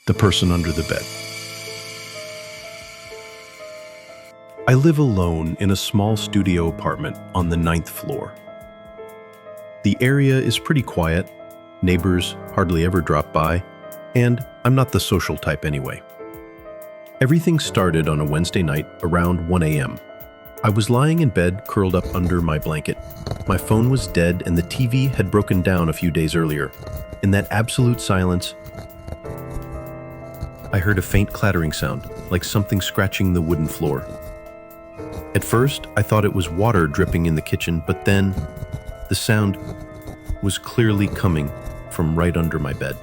The person under the bed. I live alone in a small studio apartment on the 9th floor. The area is pretty quiet, neighbors hardly ever drop by, and I'm not the social type anyway. Everything started on a Wednesday night around 1 a.m. I was lying in bed, curled up under my blanket. My phone was dead and the TV had broken down a few days earlier. In that absolute silence, I heard a faint clattering sound, like something scratching the wooden floor. At first, I thought it was water dripping in the kitchen, but then the sound was clearly coming from right under my bed.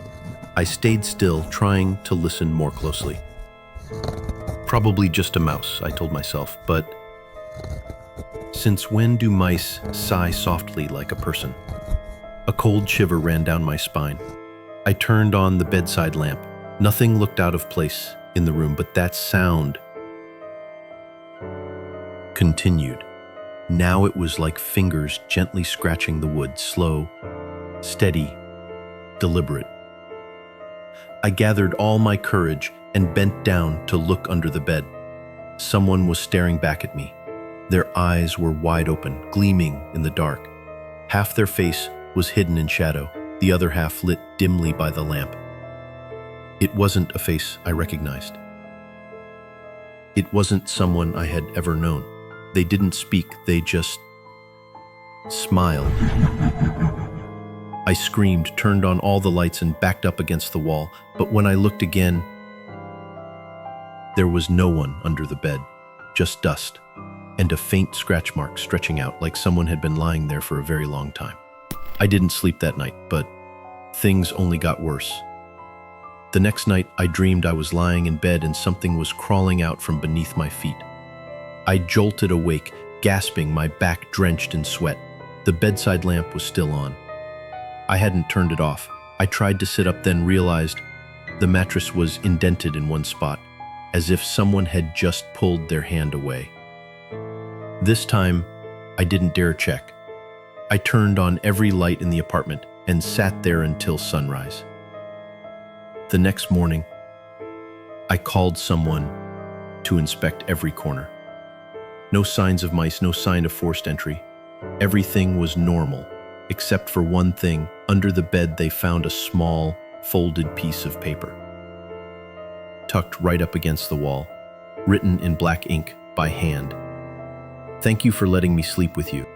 I stayed still, trying to listen more closely. Probably just a mouse, I told myself, but since when do mice sigh softly like a person? A cold shiver ran down my spine. I turned on the bedside lamp. Nothing looked out of place in the room, but that sound continued. Now it was like fingers gently scratching the wood, slow, steady, deliberate. I gathered all my courage and bent down to look under the bed. Someone was staring back at me. Their eyes were wide open, gleaming in the dark. Half their face was hidden in shadow, the other half lit dimly by the lamp. It wasn't a face I recognized. It wasn't someone I had ever known. They didn't speak, they just smiled. I screamed, turned on all the lights and backed up against the wall, but when I looked again, there was no one under the bed, just dust, and a faint scratch mark stretching out like someone had been lying there for a very long time. I didn't sleep that night, but things only got worse. The next night, I dreamed I was lying in bed and something was crawling out from beneath my feet. I jolted awake, gasping, my back drenched in sweat. The bedside lamp was still on. I hadn't turned it off. I tried to sit up, then realized the mattress was indented in one spot, as if someone had just pulled their hand away. This time, I didn't dare check. I turned on every light in the apartment and sat there until sunrise. The next morning, I called someone to inspect every corner. No signs of mice, no sign of forced entry. Everything was normal, except for one thing. Under the bed, they found a small, folded piece of paper, tucked right up against the wall, written in black ink by hand. "Thank you for letting me sleep with you."